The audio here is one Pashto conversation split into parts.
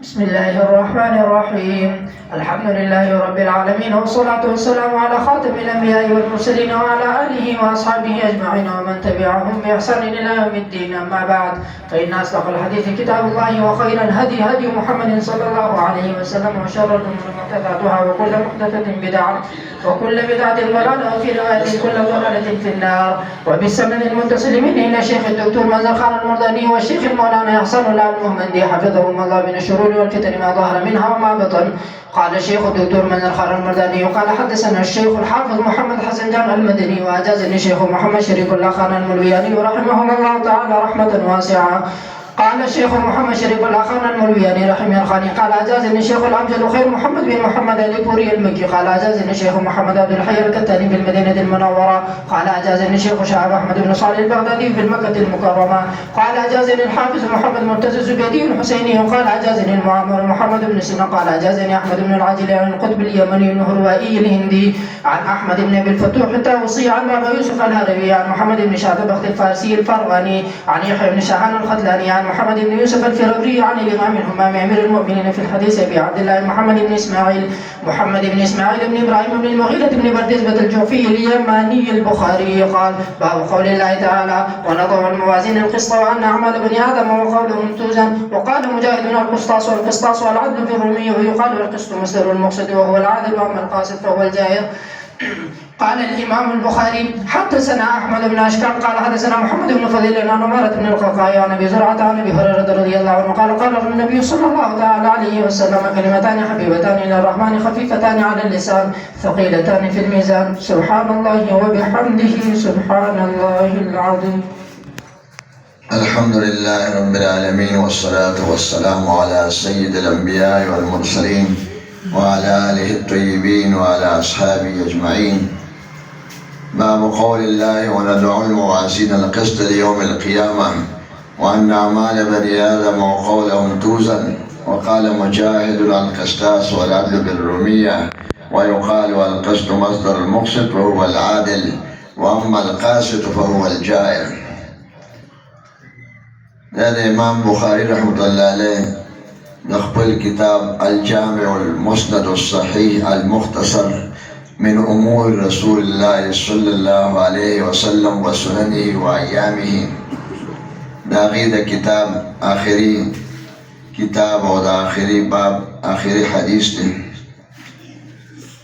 بسم الله الرحمن الرحيم. الحمد لله رب العالمين، والصلاة والسلام على خاتم الأنبياء والمرسلين وعلى آله وأصحابه أجمعين ومن تبعهم بإحسان إلى يوم الدين. أما بعد، فإن أصدق الحديث كتاب الله، وخير الهدي هدي محمد صلى الله عليه وسلم، وشر الأمور محدثاتها، وكل محدثة بدعة، وكل بدعة ضلالة، وفي رواية كل ضلالة في النار. وبالسند المتصل منه إلى الشيخ الدكتور منزل خان المرداني والشيخ المولانا إحسان الله المهمندي حفظهم الله من الشرور والفتن ما ظهر منها وما بطن. قال الشيخ الدكتور منزل خان المرداني قال حدثنا الشيخ الحافظ محمد حسن جان المدني، وأجازني الشيخ محمد شريف الله خان المروياني رحمه الله تعالى رحمة واسعة. قال الشيخ محمد شريف الله خان المروياني رحمه الخاني قال أجازني الشيخ الأمجد خير محمد بن محمد البوري المكي قال أجازني الشيخ محمد عبد الحي الكتاني بالمدينة المنورة قال أجازني الشيخ شعب أحمد بن صالح البغدادي في المكة المكرمة قال أجازني الحافظ محمد مرتزى الزبيدي الحسيني قال أجازني المعمر محمد بن سنة قال أجازني أحمد بن العاجل عن القطب اليمني النهروائي الهندي عن أحمد بن أبي الفتوح التاوصي عن بابا يوسف الهروي عن محمد بن شاطبخت الفارسي الفرغاني عن يحيى بن شاهان الخذلاني عن محمد بن يوسف الفروري عن الإمام الهمام أمير المؤمنين في الحديث أبي عبد الله محمد بن إسماعيل بن إبراهيم بن المغيرة بن بردزبة الجوفي اليماني البخاري قال: باب قول الله تعالى: ونضع الموازين القسط وأن أعمال بني آدم وقولهم توزن. وقال مجاهد: القسطاس والقسطاس والعدل في الرومي، ويقال القسط مصدر المقسط وهو العادل، وأما القاسط فهو الجائر. قال الإمام البخاري: حدثنا أحمد بن أشكال قال حدثنا محمد بن فضيل عن عمارة بن القعقاع عن أبي زرعة عن أبي هريرة رضي الله عنه قال: قال النبي صلى الله تعالى عليه وسلم: كلمتان حبيبتان إلى الرحمن خفيفتان على اللسان ثقيلتان في الميزان، سبحان الله وبحمده سبحان الله العظيم. الحمد لله رب العالمين، والصلاة والسلام على سيد الأنبياء والمرسلين وعلى آله الطيبين وعلى أصحابه أجمعين. باب قول الله: وندع الموازين القسط ليوم القيامة وأن أعمال بني آدم وقولهم توزن. وقال مجاهد: القسطاس والعدل بالرومية، ويقال القسط مصدر المقسط وهو العادل، وأما القاسط فهو الجائر. هذا الإمام بخاري رحمة الله عليه نخبر كتاب الجامع المسند الصحيح المختصر من أمور رسول الله صلى الله عليه وسلم وسننه وأيامه. داغيد كتاب آخری كتاب و دا آخری باب آخری حدیث دی.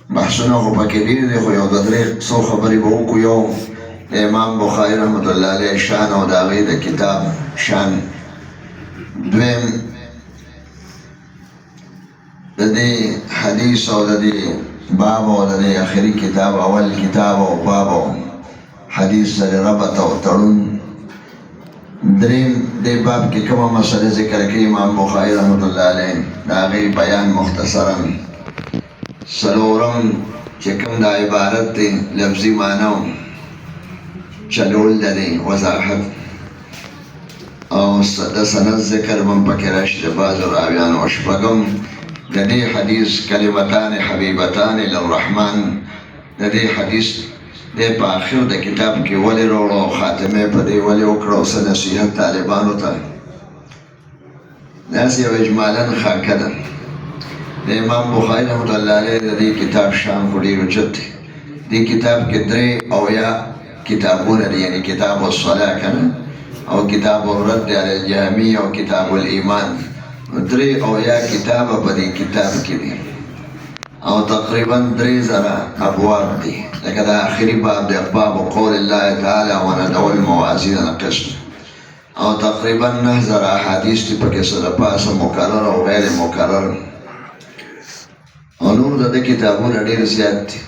بحثونه خو پکې ډېر دی، خو یو د درې څو خبرې به وکړو. یو د امام بخاري رحمت الله علیه شان او د هغې د کتاب شان. دویم د دې حدیث او د دې باب او د دې آخري کتاب اول کتاب او باب او حدیث سره ربط او تړون. دریم دې باب کې کومه مسله ذکر کړي امام بخاري رحمت الله علیه د هغې بیان مختصرا. څلورم چې کوم د عبارت دی لفظي معنی چلول د دې وضاحت او د سند ذکر هم پکې راشي د بعضو راویانو. شپږم د دې حدیث کلمتان حبیبتان للرحمن، د دې حدیث د په آخر د کتاب کې ولې راوړو او خاتمه په دې ولې وکړو او څه نصیحت طالبانو ته. داسې یو اجمالا خاکه ده. د امام بخاري رحمت الله علیه د دې کتاب شان خو ډېر اوچت دی. دې کتاب کې 3 کتابونه دي، یعنی کتاب الصلاة کنه، او کتاب الرد علی الجهمی او کتاب الایمان. 3 کتابه په دې کتاب کې دي او تقریبا 3000 ابواب دي. لکه دا آخري باب دی، باب قول الله تعالی وندع الموازین القسط، او تقریبا 9000 احادیث دي پکې، څه د پاسه مکرر او غیر مکرر. او نور د دې کتابونه ډېر زیات دي.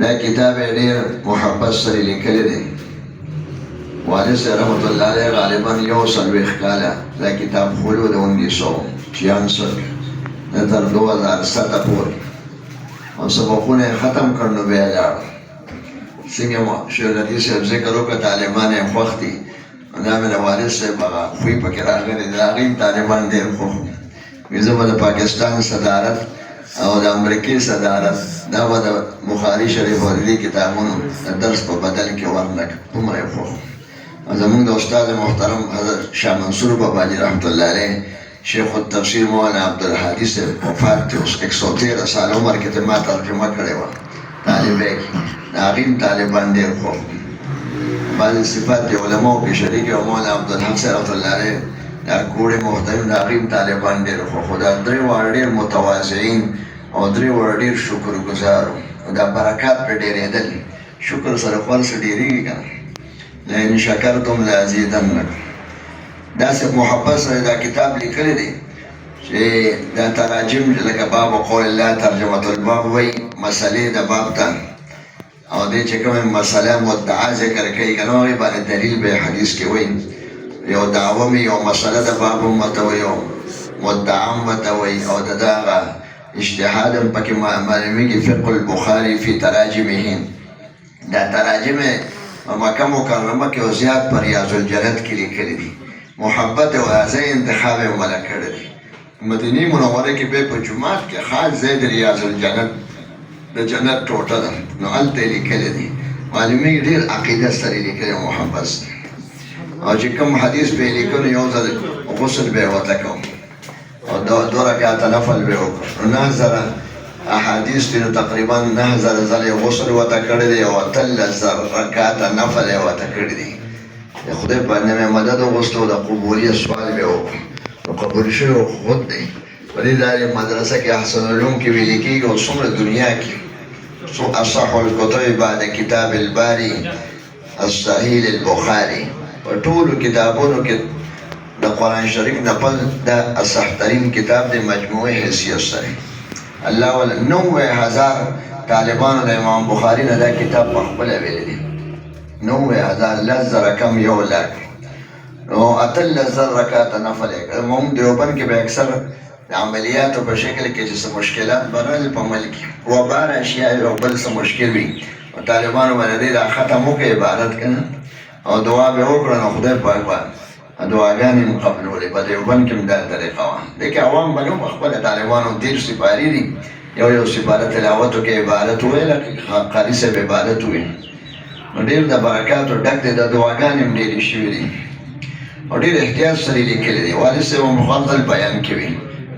دا کتاب ډېر محبت سره لیکلی دی. وارث رحمت الله علیه غالبا 140 کاله دا کتاب خولو د 1966 نه تر 2007 پورې، او سبقونه یې ختم کړ. نو بیا لاړ. څنګه شیخ الحدیث صاحب ذکر وکړه طالبان یې خوښ دي. دا مې د وارث صاحب هغه خوی پکې راغلی، د هغې طالبان ډېر خوښ دي. وایي زه به د پاکستان صدارت او د امریکې صدارت دا به د بخاري شریف او د دې کتابونو د درس په بدل کې ورنک دومره یې خوښ زمونږ د استاد محترم حضرت شاه منصور باباجي رحمت الله علیه شیخ التفسیر مولانا عبدالحادی سے وفات تھی اس 113 سال عمر کې ته ما ترجمه کړې وه طالبه کې د هغې طالبان ډېر خوښ بعضې صفات د علماو کې شریک او مولانا عبدالحق صاحب رحمت الله علیه دا ګوړې محترم د هغې طالبان ډېر خوښ خو دا درې واړه ډېر متواضعین او درې واړه ډېر شکرګزار او دا برکات پرې ډېرېدل شکر سره خوړ څه ډېرېږي که نه لئن شکرتم لازیدنکم داسې محبت سره دا کتاب لیکلی دی چې دا تراجم لکه باب قول الله ترجمة الباب وایي مسلې د باب ته او دې چې کومه مسله مدعا ذکر کوي که نه هغې باندې دلیل به حدیث کې وایي یو دعوه مې یو مسله د باب هم ورته وایي او مدعا هم ورته وایي او د ده هغه اجتهاد هم پکې معلومېږي فقه البخاري فی تراجمه دا تراجم مکه مکرمه کې او زیات په ریاض الجنت کې لیکلي دي محبت او هذا انتخاب یې مله کړی دی مدینې منوره کې به په جومات کې خاص ځای د ریاض الجنت د جنت ټوټه ده نو هلته یې لیکلی دی معلومېږي ډېر عقیده سره یې لیکلی محبت سره او چې کوم حدیث به یې لیکلو یو ځل غسل به یې ورته کوم او 2 رکعته نفل به یې وکړو 9000 احادیث دي نو تقریبا 9000 ځله غسل ورته کړی دی او 3000 رکعته نفل یې ورته کړي دي د خدای په نامه مدد وغوښتو د قبولیت سوال به وکړو نو قبول شوی خود دی په دې ځای مدرسه کې احسن علوم کې ویل کېږي او څومره دنیا کې اصح الکتب بعد کتاب الباری الصحیح البخاري په ټولو کتابونو کې د قرآن شریف نه پس د اصح ترین کتاب د مجموعه حیثیت سره الله ولا 90,000 طالبانو د امام بخاري نه دا کتاب په خپله ویلی دی 90,000 لزر کم یو لک نو 8000 رکعته نفل یې کړ موږ دیوبند کې به اکثر د عملیاتو په شکل کې چې څه مشکلات به راشي په ملک کې وبا راشي او بل څه مشکل وي او طالبانو باندې دا ختم وکړي عبادت کنه او دعا به وکړه نو خدای پاک به دعاګانې مو قبلولې په دیوبند کې هم دا طریقه وه دې کې عوام به نو په خپله طالبانو 10 سپاري دي یو سپاره تلاوت وکړي عبادت وویله قاري صاحب عبادت وویل نو ډېر د برکاتو ډک دی د دعاګانې هم ډېرې شوي دي او ډېر احتیاط سره یې لیکلی دی والد صاحب مفضل بیان کوي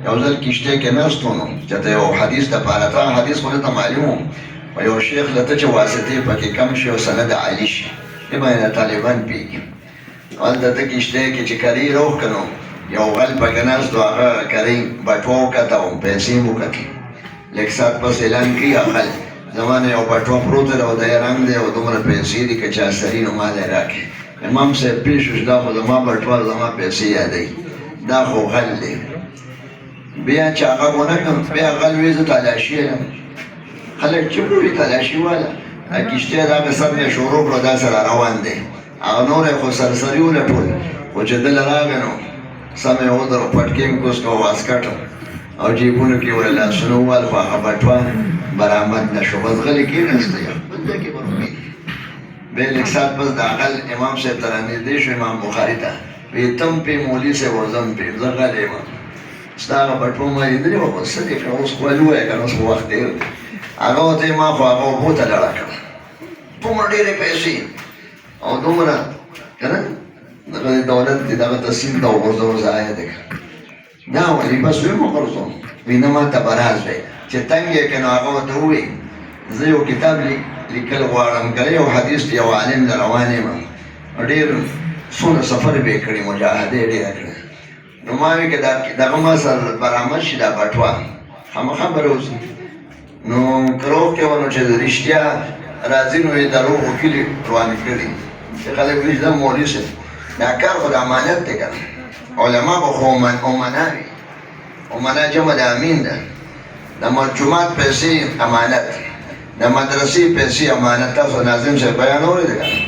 یو ځل کشتۍ کې ناستو نو چې ته یو حدیث دپاره تا حدیث خو ته معلوم و یو شیخ لته چې واسطې پکې کم شي او سند عالي شي دې باندې طالبان پېږي هلته ته کشتۍ کې چې کرۍ روغ که نو یو غل پکې ناست و هغه کرۍ بټوه وکته او پیسې مو وکتې لږ ساعت پس اعلان کوي غل زما نه یو بټوه پروت دی او د یې رنګ دی او دومره پیسې دي که چا سري نو ما دی راکړې امام صاحب پېښ شو چې دا خو زما بټوه زما پیسې یادوي دا خو غل دی بیا چې هغه ونه کړم بیا غل وایي زه تلاشي یم خلک چې وایي تلاشي واله کشتۍ د هغه سر نه شروع کړو دا سره روان دی هغه نور یې خو سرسري ولټول خو چې دله راغی نو سم یې ودرو پټکې مې کوست او واسکټ او جیبونو کې ویل لاسونه ووال خو هغه بټوه برآمد نه شو بس غلې کېناسته یم بل ځای کې به بیا لږ ساعت پس د هغه امام صاحب ته رانږدې شو امام بخاري ته وایي تم پې مولي صاحب او زم پې زه غلی یم ستا هغه بټوه ما لیدلې وه خو څه دې کړه اوس خو ووایه که نه اوس خو وخت ډېر هغه ورته ما خو هغه اوبو ته لړه کړه دومره ډېرې پیسې او دومره که نه دغه دولت دې دغه ته سیند ته وغورځوه ضایع دی دا ولې بس ویې مو غورځوم وایي نه ما ته به راز دی چې تنګ یې که نو هغه ورته ووایي زه یو کتاب لیکل غواړم که یو حدیث د یو عالم نه روان یم ډېر څونه سفر به یې کړي مجاهدې ډېره کړې نو ما وایي که دغه ما سره برآمد شي دا بټوه خامخا به راوځي نو که روغ کې وه نو چې رښتیا راځي نو یې د روغو کلي روانې کړي چې خلک وایي چې دا مولي صاحب دا کار خو د امانت دی که نه علما به خو امنا وي امنا جمع د امین ده د جومات پیسې امانت د مدرسې پیسې امانت تاسو ناظم صاحب بیان اورېدی که نه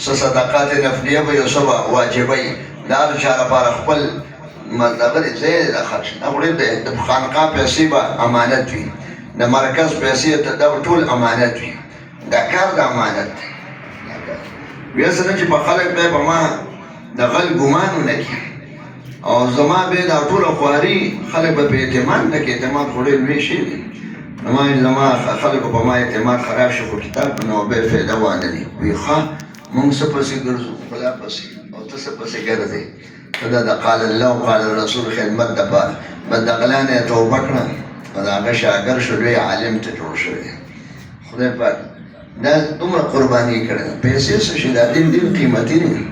څه صدقات نفلیه به یو څه به واجبه وي د هر چا لپاره خپل دغه دی ځای دی د خرچ دا خو ډېر د خانقاه پیسې به امانت وي د مرکز پیسې دا به ټول امانت وي دا کار د امانت دی بیا څه نه چې په خلک به په ما د غل ګمان ونه کړي او زما به دا ټوله خواري خلک به په اعتماد نه کې اعتماد خو ډېر لوی شی دی. زما خلکو په ما اعتماد خراب شو خو کتاب نو به فایده وانه دي. وی ښه مونږ څه پسې ګرځو خدا پسې او ته څه پسې ګرځې ته دا د قال الله او قال الرسول خدمت دپاره بدعقلانه یې توبه کړه او د هغه شاګرد شو لوی عالم ته جوړ شوی. خدای پاک دا دومره قرباني کړې ده. پیسې څه شي دا دین قیمتي دی.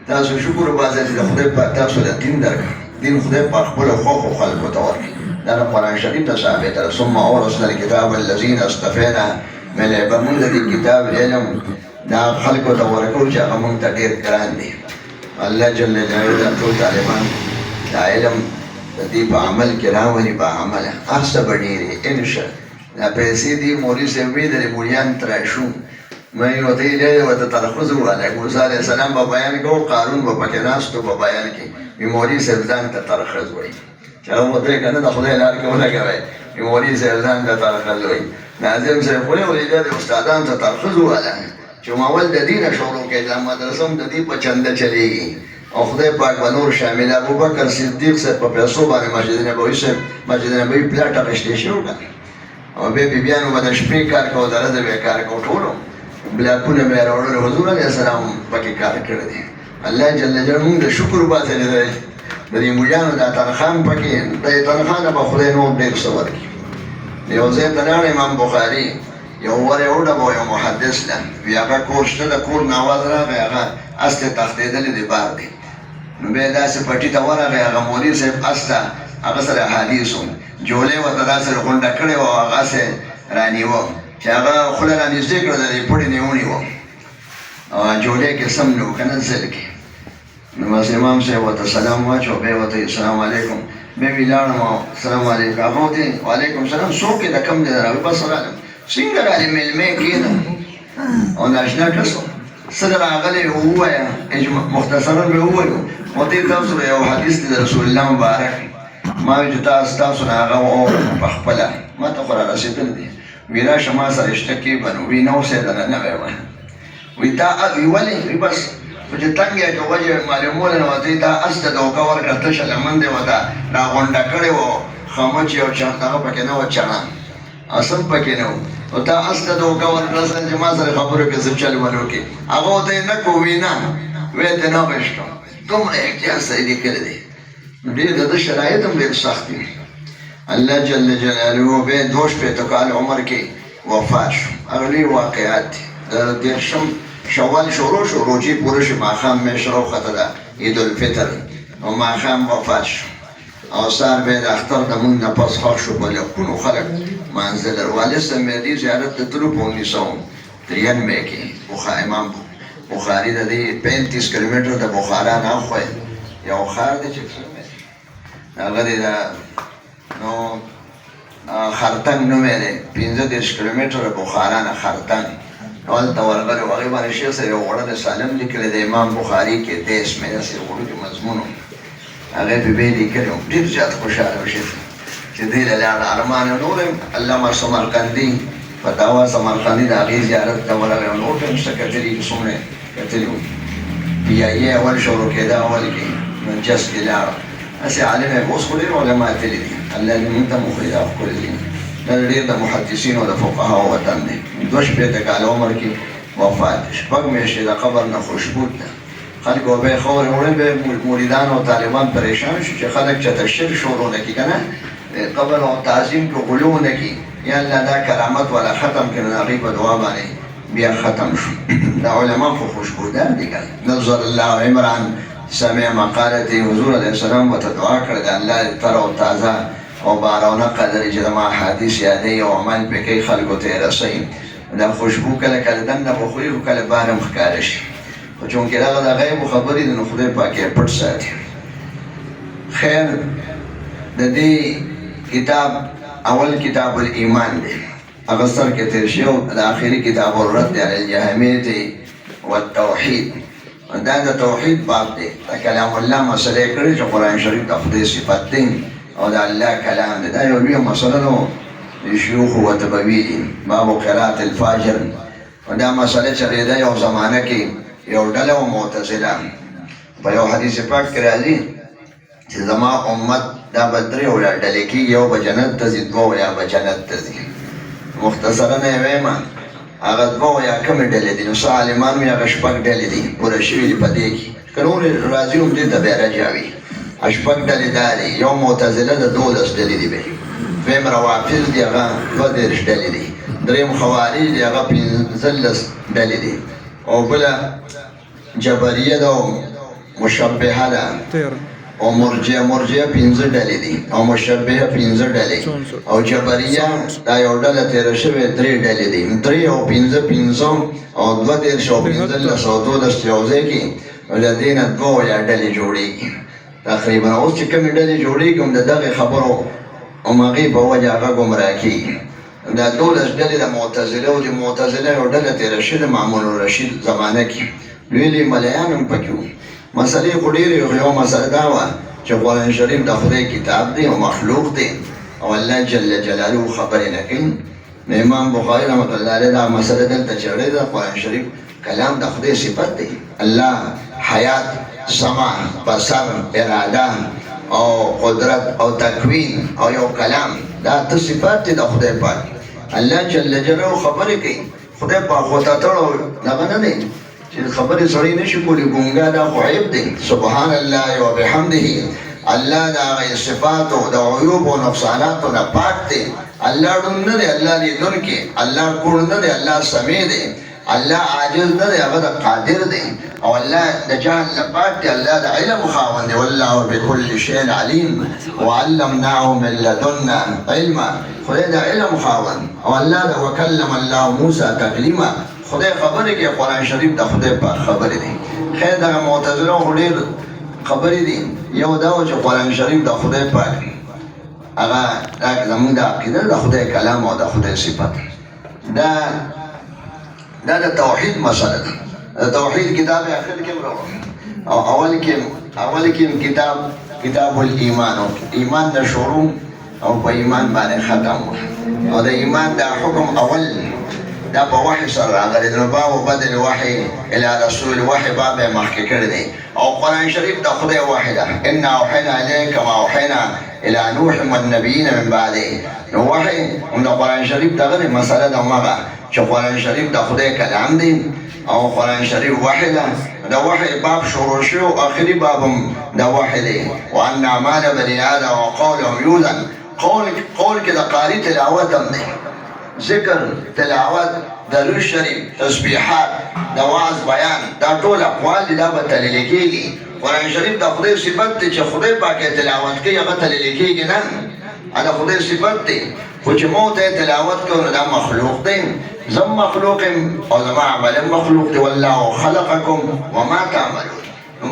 تاسو شکر وباسئ چې د خدای پاک تاسو له دین درکړه. دین خدای پاک خپلو خوښو خلکو ته ورکړي. دا د قرآن شریف ته ثابته ده. ثم اورثنا الکتاب الذین اصطفینا من عبادنا. موږ د دې کتاب علم دا خلکو ته ورکړو چې هغه موږ ته ډېر ګران دی. الله جل جلاله دا ټول طالبان دا علم د دې په عمل کې راولي. په عمله هر څه به ډېرې انشاء دا پیسې دي. مولوي صاحب وی د مولیان تراشو مې ورته ویلې ورته تلفظ وویل. موسی علیه السلام به بیان کوو، قارون به پکې ناست و په بیان کې. وي مولوي صاحب ځان ته تلفظ وایي چې هغه ودرې که نه د خدای لار کې ولګوئ. وي مولوي صاحب ځان ته تلفظ وایي. ناظم صاحب خو یې ولیده د استادانو ته تلفظ وویله چې ماول د دې نه شروع کړي. دا مدرسه هم د دې په چنده چلېږي او خدای پاک به نور شامل. ابوبکر صدیق صاحب په پیسو باندې مسجد نبوي صاحب مسجد نبوي پلاټ اخیستی شو که او بیا بیبیانو به د شپې کار کوو، د ورځې به یې کار کوو. ټولو بلاکونه به یې راوړل. حضور علیه السلام پکې کار کړی دی. الله جل جلاله موږ د شکر وباسئ د دې مولیانو دا تنخواه هم پکې د تنخواه نه به خدای نور ډېر څه ورکړي. یو ځای ته لاړ امام بخاري یو ور یې وډبو یو محدث له وي هغه کور شته د کور نه اواز راغی هغه اس ته تښتېدلی دی بار دی. نو بیا یې داسې پټي ته ورغی. هغه مولوي صاحب اس ته هغه سره حدیث و جولې ورته داسې غونډه کړې وه او هغسې رانیوه چې هغه خوله رانږدې کړه د دې پړي نه یې ونیوه او جولې کې سم نه و که نه زل کې. نو بس امام صاحب ورته سلام واچو. بیا یې ورته السلام علیکم. بیا مې لاړم او السلام علیکم. هغه ورته وعلیکم السلام. څوک یې د کوم ځای نه راغلی؟ بس راغلم. څنګه راغلې مېلمې کېنه او ناشنا کس و څه در راغلی ووایه مختصرا به ووایو. ورته تاسو یو حدیث دی د رسول الله مبارک. ما وایي چې تاسو نه هغه واورم په خپله ما ته خو را رسېدلی دی. وی راشه ما سره شته کې به نو وي نه اوسېدله نه به یې وایه. وی دا وی ولې؟ وی بس خو چې تنګ یې که وجه معلوموله نو ورته دا اس ته دوکه ورکړه تشه لمن دی ورته راغونډه کړې وه خامچ یو هغه پکې نه وه چڼه اسم پکې نه و او تا اس ته دوکه ورکړه چې ما سره خبرو کې څه چل ول وکړي. هغه ورته یې نه کو وی نه وی ته نه غوښتو. دومره احتیاط سره یې لیکلی دی. ډېر د ده شرایط هم ډېر سخت دي. الله جل جلاله بیا 2 کال عمر کې وفات شو. هغه لوی واقعات دي. د 10 شوال شروع شو روجې پوره شو ماښام میاشت راوخته ده عید الفطر او ماښام وفات شو او سهار بیا د اختر د مونځ نه پس خوښ شو. په لکونو خلک مانځل. والد صاحب مې دې زیارت ته تلو په 1993 کې. امام بخاري د دې 35 کیلومتره د بخارا نه اخوا یو ښار دی چې هغه دی نو خرطنګ نوم یې دی. 15 کیلومتره بخارا نه خرطنګ. نو هلته ورغلو. هغې باندې شیخ صاحب یو غوړه د سالم لیکلی د امام بخاري کې 10 مې داسې وړوکي مضمون و. هغې پې بیا لیکلی و. ډېر زیات خوشحاله و شیخ چې دی له لاړه. ارمان نور هم علامه سمرقندي فتاوا سمرقندي د هغې زیارت ته ورغلی. نور ته هم څه کتلي څومره کتلي وو. PIA اول شروع کېده اول کې نو جس کې لاړه. هسې عالم یې اوس خو ډېر علما تللي دي. الله دې موږ ته مخرج او ښکلي دي. دا ډېر د محدثینو د فقهاو وطن دی. 2 کال عمر کې وفات. 6 میاشتې د قبر نه خوشبود ده. خلکو به یې خاورې وړل. به مریدان او طالبان پریشان شو چې خلک چېرته شرک شروع نه کړي که نه قبر او تعظیم کې غلو نه کړي. یا الله دا کرامت والا ختم کړي. د هغې په دعا باندې بیا ختم شو. دا علما خو خوشبودار دي که نه. نظر الله عمران سمع مقالتې حضور علیه السلام ورته دعا کړې ده الله تر او تازه او بارونه قدرې چې زما حدیث یادوي او عمل پرې کوي خلکو ته یې رسوي. دا خوشبو کله کله دننه بخوري خو کله بار هم ښکاره شي. خو چونکې دغه د غیبو خبرې دي نو خدای پاک یې پټ ساتي. خیر د دې کتاب اول کتاب الایمان دی. هغه سر کې تېر شوی او د آخري کتاب الرد علی الجهمیة والتوحید. دا د توحید باب دی. د کلام الله مسله کړې چې قرآن شریف د خدای صفت دی او د الله کلام دی. دا یو لویه مسله ده د شیوخو ورته به ویلي. باب قرات الفاجر. دا مسله چلېده یو زمانه کې یو ډله و معتزله. په یو حدیث پاک کې راځي چې زما امت دا به درې وړه ډلې کېږي، یو به جنت ته ځي، دوه یا به جنت ته ځي. مختصرا یې وایم هغه دوه یا کمې ډلې دي. نو څه عالمان وایي هغه شپږ ډلې دي پوره شوي دي په دې کې، که نورې راځي هم دې ته بیا رجع وي. شپږ ډلې دا دي: یو معتزله د 12 ډلې دي به، دویم روافض دي هغه 22 ډلې دي، دریم خوارج دي هغه 15 ډلې دي، او بله جبریه ده او مشبهه ده، او مرجعه 15 ډلې دي، او مشبهه 15 ډلې، او جبریه دا یو ډله تېره شوې 3 ډلې دي، 3 او 15 او 22 او 15 او 12 یو ځای کې، نو د دې نه 2 یا ډلې جوړېږي تقریبا. اوس چې کومې ډلې جوړېږي هم د دغې خبرو همغې په وجه هغه ګمراه کېږي. دا 12 ډلې د معتزله او د معتزله یو ډله تېره شوې د مامون الرشید زمانه کې، لوی ملیان هم پکې وو. مسلې خو ډېرې، یو مسله دا وه چې قرآن شریف د خدای کتاب دی او مخلوق دی او الله جل جلاله خبرې نه کوي. نو امام بخاري رحمة الله علیه دا مسله دلته چړې ده. قرآن شریف کلام د خدای صفت دی. الله حیات، سمع، بصر، اراده او قدرت او تکوین او یو کلام، دا ته صفات دي د خدای پاک. الله جل جلاله خبرې کوي. خدای پاک خو ته تړو دغه نه دی چې خبرې سړی نشي کولی، ګونګا دا خو عیب دی. سبحان الله و بحمده، الله د هغې صفاتو د عیوب او نقصاناتو نه پاک دی. الله ړوند نه دی، الله لیدونکی، الله کوڼ نه دی، الله سمیع دی، الله عاجز نه دی، هغه د قادر دی، او الله د جهل نه پاک دی، الله د علم خاوند دی. والله بكل شیء علیم وعلمناه من لدنا علما، خدای د علم خاوند، او الله د وکلم الله موسی تکلیما، خدای خبرې کوي. قرآن شریف د خدای پاک خبرې دي. خیر دغه معتزله خو ډېر خبرې دي. یو دا و چې قرآن شریف د خدای پاک هغه زموږ د عقیده د خدای کلام او د خدای صفت، دا د توحید مسله ده. د توحید کتاب اخر کې راوړو، او اول کې کتاب الایمان، ایمان د شروع او په ایمان باندې ختم، او د ایمان د حکم اول دا په وحی سره راغلی. نو باب بدل وحی الی رسول، وحی باب یې مخکې کړی دی. او قرآن شریف د خدای وحی ده. انا اوحینا الیک کما اوحینا الی نوح والنبیین من بعده. نو وحی د قرآن شریف دغه مسله ده همغه چې قرآن شریف د خدای کلام دی او قرآن شریف وحی ده. د وحی باب شروع شو، آخري باب هم د وحی دی. وان اعمال بني آدم وقولهم یوزن، قول کې د قاری تلاوت هم دی، ذکر، تلاوت، درود شریف، تسبیحات، د وعظ بیان، دا ټول اقوال دي، دا به تللی کېږي. قرآن شریف د خدای صفت دی چې خدای پاک یې تلاوت کوي، هغه تللی کېږي نه، دا خدای صفت دی. خو چې مو ته تلاوت کوو نو دا مخلوق دی. زم مخلوق یم او زما عمل مخلوق دی. والله خلقکم وما تعملون.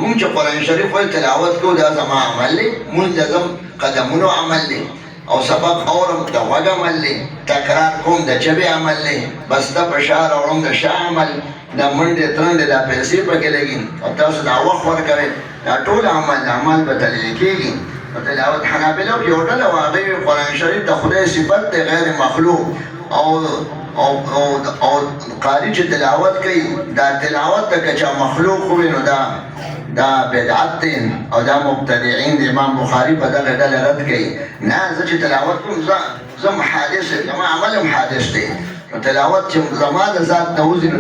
مونږ چې قرآن شریف وایي تلاوت کوو دا زما عمل دی، مونږ د زم قدمونو عمل دی، او سبق اورم د غوږ عمل دی، تکرار کوم د ژبې عمل دی، بسته په شعر اورم د شاه عمل، د منډې ترنډې دا پیسې پکې لګي او تاسو دا وخت ورکوئ، دا ټول عمل به تللی کېږي. تلاوت حنابله یو ډله وه، هغوی قرآن شریف د خدای صفت دی غیر مخلوق، او قاري چې تلاوت کوي دا تلاوت ته که چا مخلوق ووي نو دا بدعت دی او دا مبتدعین دی. امام بخاري په دغه ډله رد کوي. نه، زه چې تلاوت کوم زه محادث یم، زما عمل هم حادث دی. نو تلاوت چې زما د ذات نه وځي نو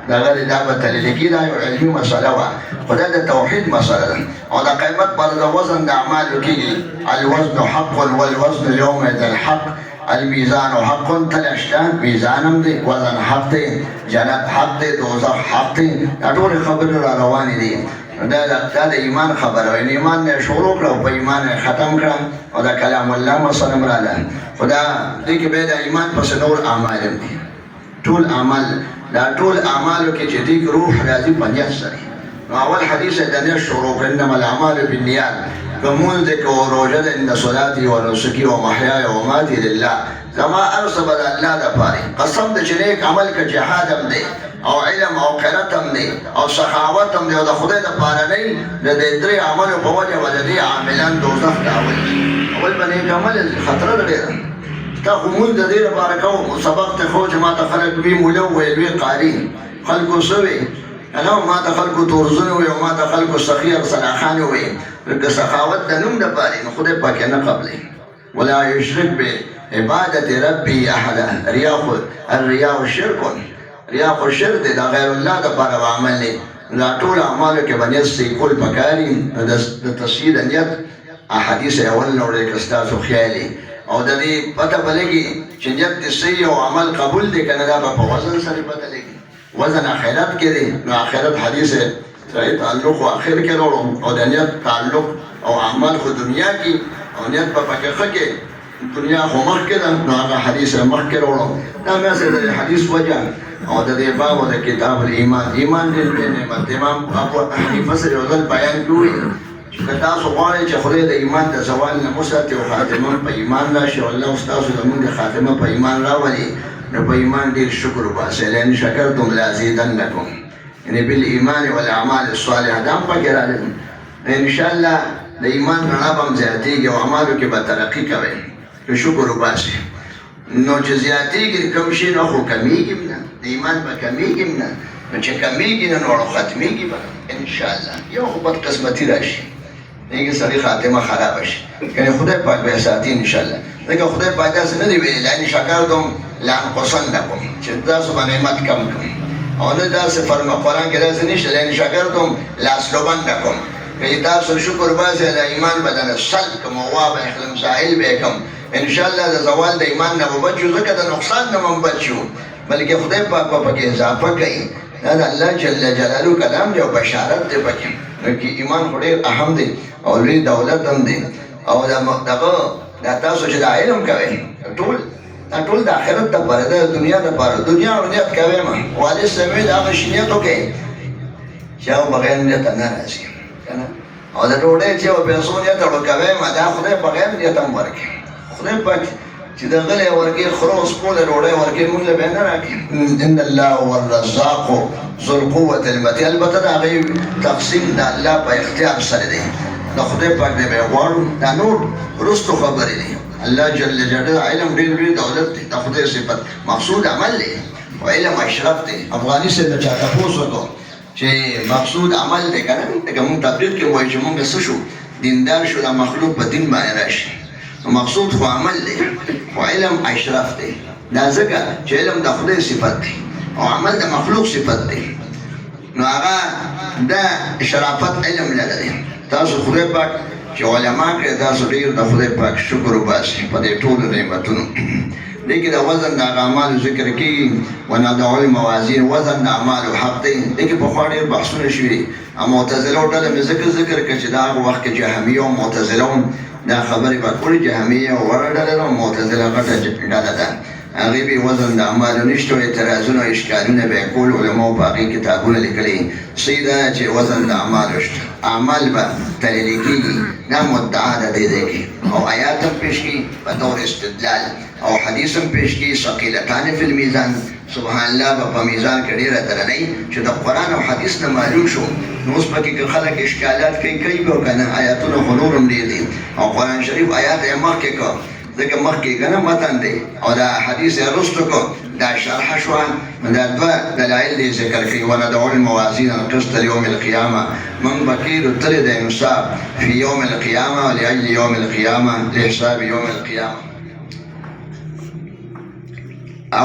دغه دا به تللی کېږي. دا یو علمي مسله وه، خو دا د توحید مسله ده. او د قیمت پر د وزن د اعمالو کېږي. الوزن حق والوزن یومئذ الحق، المیزان حق، تلشته میزان هم دی، وزن حق دی، جنت حق دی، دوزخ حق دی. دا ټولې خبرې را روانې دي. دا د ایمان خبره وه. ایمان نه شروع کړه او په ایمان نه ختم کړه، او دا کلام الله مسله هم راله. خو دا دې کې بیا د ایمان پسې نور اعمال هم دي. ټول اعمال، دا ټول اعمالو کې چې دې روح راځي په نیت سره. نو اول حدیث د نیت شروع کړه، انما الاعمال بالنیات. که مونځ دی، که روژه ده، ان صلاتي و نسکي و محیای و مماتي لله، زما هر څه به د الله دپاره. قسم دی چې نیک عمل که جهاد هم دی او علم او قرت هم دی او سخاوت هم دی او د خدای دپاره نه وي، د دې درې عملو په وجه به د دې عاملان دوزخ ته اول به نیک عمل خطره ده ډېره. تا خو مونځ د دې لپاره کوم، سبق ته خو چې ما ته خلک وي موله وویل، وي قاري، خلکو څه وي انا ما ته خلکو تورزونه وي او ما ته خلکو سخي او صلاحان وي لکه سخاوت د نوم د پاره نو خدای پاک نه قبلې ولا یشرک بعبادت ربي احدا. الرياء شرک، ریا شرک دی، دا غیر الله د پاره عمل دی. دا ټول اعمالو کې باندې سیکول پکاري د تصحیح نیت احادیث اول نو د کستاسو خیالي او د دې پته بلګي چې نیت دې صحیح او عمل قبول دی کنه دا په وزن سره پته لګي. وزن آخرت کې دی نو آخرت حدیث صحیح تعلق او اخر کې وروړو او د نیت تعلق او عمل خو دنیا کې او نیت په پکې خکې دنیا خو مخکې ده نو هغه حدیث مخکې وروړو. دا مې د حدیث وجه او د دې باب او د کتاب الایمان ایمان دې نعمت امام ابو حنیفه سره ځل بیان کوي چې تاسو غواړئ چې خدای د ایمان د زوال نه مساتي او خاتمه په ایمان راشي او الله تاسو زموږ خاتمه په ایمان راولي نو په ایمان ډېر شکر وباسئ. لئن شکرتم لازیدنکم، یعنی بالایمان والاعمال الصالحه دا هم پکې راغلي. ان شاء الله د ایمان رڼا به هم زیاتېږي او اعمالو کې به ترقي کوئ که شکر وباسئ. نو چې زیاتېږي کوم شي نو خو کمیږي نه، د ایمان به کمیږي نه، نو چې کمیږي نو نور ختمیږي به ان شاء الله. یو خو بدقسمتي راشي دیگه سړی خاتمه خراب شي یعنی خدای پاک به ساتي ان شاء الله. ځکه خدای پاک داسې نه دی ویلي لئن شکرتم لأنقصنکم چې تاسو به نعمت کم کړئ او نه داسې قرآن کې داسې نشته لئن شکرتم لأصلبنکم که تاسو شکر باسئ د ایمان به درنه سلب کړم او وا به اخلم ساحل به یې کړم ان شاء الله. د زوال د ایمان نه به بچو ځکه د نقصان نه به هم بچو بلکې خدای پاک به پکې اضافه کوي. دا د الله جل جلاله کلام دی او بشارت دی پکې نو کې ایمان خو ډېر اهم دی او لوی دولت هم دی او دا تاسو چې دا علم کوئ ټول د آخرت دپاره ده، د دنیا دپاره. دنیا او نیت کوئ ما والد صاحب د هغه شي نیت وکړئ چې هغه بغیر نیته نه راځي او د ډوډۍ چې او پیسو نیت کوئ ما دا خدای بغیر نیت هم ورکړي. خدای پاک چې د غلی ورکړي خره او سپو له ډوډۍ ورکړي موږ له به نه راکړي. ان الله هو الرزاق ذو القوة المتين. البته د هغې تقسیم د الله په اختیار سره دی، د خدای پاک دی به یې غواړو. دا نور وروستو خبرې دي. الله جل جلاله علم ډېر لوی دولت دی، د خدای صفت مقصود عمل دی او علم اشرف دی. افغاني صاحب نه چا تپوس وکړو چې مقصود عمل دی که نه. لکه مونږ تبلیغ کې وایو چې مونږ څه شو دیندار شو، د مخلوق په دین باندې راشي. مقصود خو عمل دی خو علم اشرف دی. دا ځکه چې علم د خدای صفت دی او عمل د مخلوق صفت دی نو هغه د شرافت علم لري. تاسو خدای پاک چې علما کړئ تاسو ډېر د خدای پاک شکر وباسئ په دې ټولو نعمتونو. دې کې د وزن د هغه اعمالو ذکر کېږي ونضع الموازین. وزن د اعمالو حق دی. دې کې پخوا ډېر بحثونه شوي دي او معتزلو ډله مې ذکر کړه چې د هغه وخت کې جهمیه او معتزله هم دا خبرې به کړي. جهمیه غوره ډله ده او معتزله غټه ډله ده. هغې به وزن د اعمالو نشته او اعتراضونه او اشکالونه به یې کول. علماو په هغې کتابونه لیکلي. صحیح ده چې وزن د اعمالو شته، اعمال به تللی کېږي. دا مدعا ده دې ځای کې او آیات هم پېښ کړي په طور استدلال او حدیث هم پېښ کړي ثقیلتان فی المیزان. سبحان الله به په میزان کې ډېره درنۍ چې د قرآن او حدیث نه معلوم شو. نو اوس پکې که خلک اشکالات کوي به که نه آیاتونه خو نور هم ډېر دي او قرآن شریف آیات یې مخکې کړه ځکه مخکې که نه متن دی او دا حدیث یې رستو کړ دا شرحه شوه. دا دوه دلایل دې ذکر کوي وندع الموازین القسط لیوم القیامه. موږ به کېږو تلې د انصاف فی یوم القیامه لاجل یوم القیامه لحساب یوم القیامه.